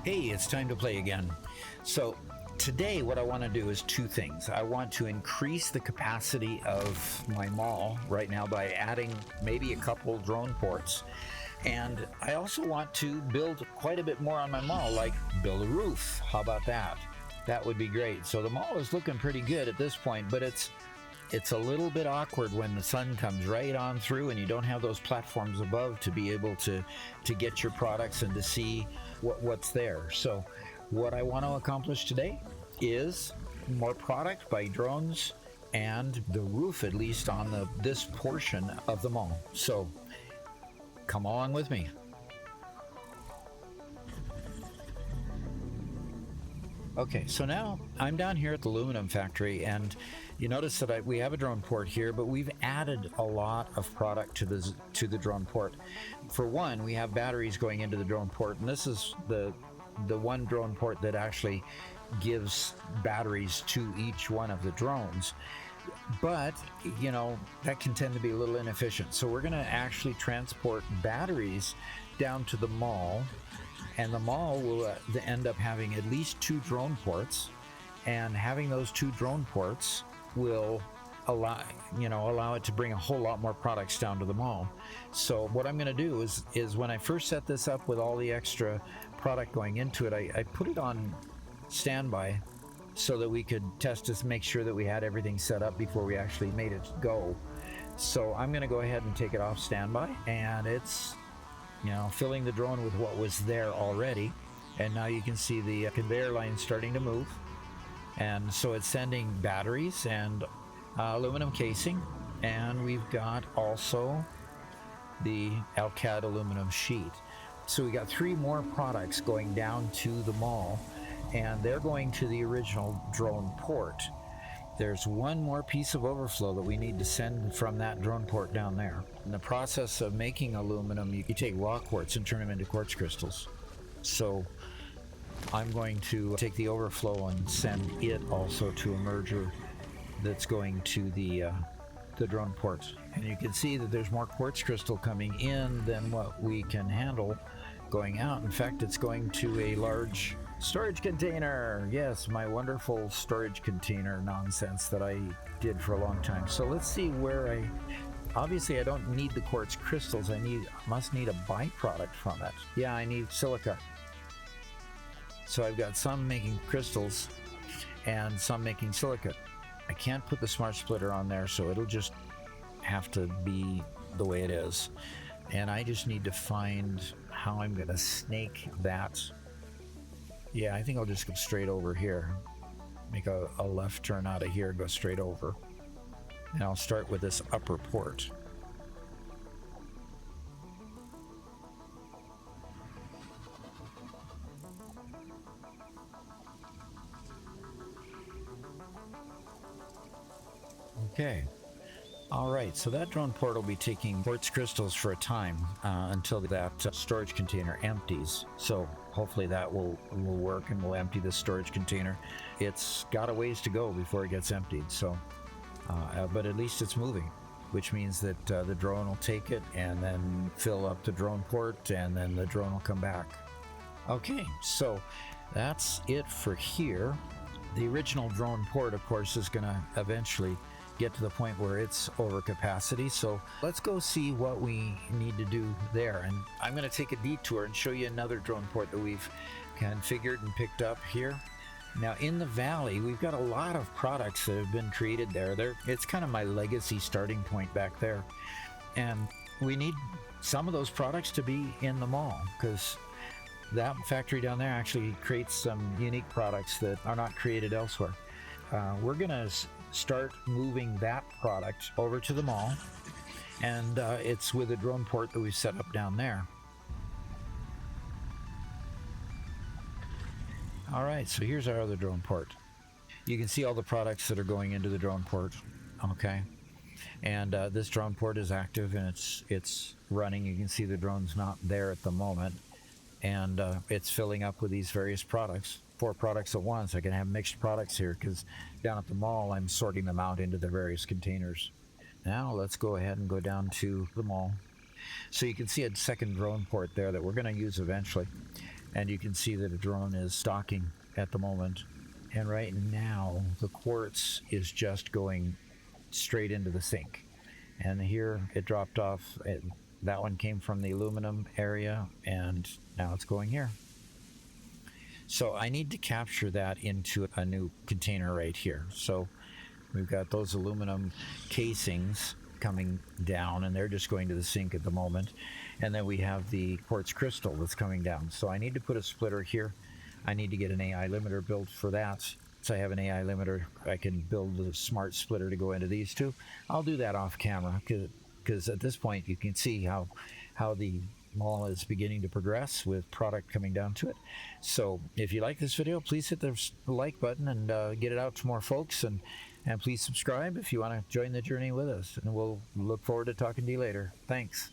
Hey, it's time to play again. So today what I want to do is two things. I want to increase the capacity of my mall right now by adding maybe a couple drone ports. And I also want to build quite a bit more on my mall, like build a roof. How about that? That would be great. So the mall is looking pretty good at this point, but it's a little bit awkward when the sun comes right on through and you don't have those platforms above to be able to get your products and to see what's there. So what I want to accomplish today is more product by drones and the roof, at least on this portion of the mall. So come along with me. Okay, so now I'm down here at the aluminum factory, and you notice that we have a drone port here, but we've added a lot of product to the drone port. For one, we have batteries going into the drone port, and this is the one drone port that actually gives batteries to each one of the drones. But, you know, that can tend to be a little inefficient. So we're going to actually transport batteries down to the mall, and the mall will end up having at least two drone ports, and having those two drone ports will allow it to bring a whole lot more products down to the mall. So what I'm going to do is when I first set this up with all the extra product going into it, I put it on standby so that we could test to make sure that we had everything set up before we actually made it go. So I'm going to go ahead and take it off standby, and it's filling the drone with what was there already. And now you can see the conveyor line starting to move. And so it's sending batteries and aluminum casing. And we've got also the Alcad aluminum sheet. So we got three more products going down to the mall, and they're going to the original drone port. There's one more piece of overflow that we need to send from that drone port down there. In the process of making aluminum, you take raw quartz and turn them into quartz crystals. So I'm going to take the overflow and send it also to a merger that's going to the drone port. And you can see that there's more quartz crystal coming in than what we can handle going out. In fact, it's going to a large storage container. Yes, my wonderful storage container nonsense that I did for a long time. So let's see where obviously I don't need the quartz crystals. I must need a byproduct from it. Yeah, I need silica. So I've got some making crystals and some making silica. I can't put the smart splitter on there, so it'll just have to be the way it is. And I just need to find how I'm going to snake that. Yeah, I think I'll just go straight over here. Make a left turn out of here, go straight over. And I'll start with this upper port. Okay. All right, so that drone port will be taking quartz crystals for a time until that storage container empties. So hopefully that will work, and we'll empty the storage container. It's got a ways to go before it gets emptied. So, but at least it's moving, which means that the drone will take it and then fill up the drone port, and then the drone will come back. Okay, so that's it for here. The original drone port, of course, is going to eventually get to the point where it's over capacity. So let's go see what we need to do there. And I'm going to take a detour and show you another drone port that we've configured and picked up here. Now in the valley, we've got a lot of products that have been created there. It's kind of my legacy starting point back there. And we need some of those products to be in the mall, because that factory down there actually creates some unique products that are not created elsewhere. We're going to start moving that product over to the mall, and it's with a drone port that we've set up down there. All right, so here's our other drone port. You can see all the products that are going into the drone port. Okay, and this drone port is active and it's running. You can see the drone's not there at the moment, and it's filling up with these various products. 4 products at once. I can have mixed products here because down at the mall I'm sorting them out into the various containers. Now let's go ahead and go down to the mall. So you can see a second drone port there that we're going to use eventually. and you can see that a drone is stocking at the moment. And right now, the quartz is just going straight into the sink. And here it dropped off. That one came from the aluminum area, and now it's going here. So I need to capture that into a new container right here. So we've got those aluminum casings coming down, and they're just going to the sink at the moment. And then we have the quartz crystal that's coming down. So I need to put a splitter here. I need to get an AI limiter built for that. So I have an AI limiter. I can build a smart splitter to go into these two. I'll do that off camera because at this point you can see how the mall is beginning to progress with product coming down to it. So if you like this video, please hit the like button and get it out to more folks, and please subscribe if you want to join the journey with us. And we'll look forward to talking to you later. Thanks.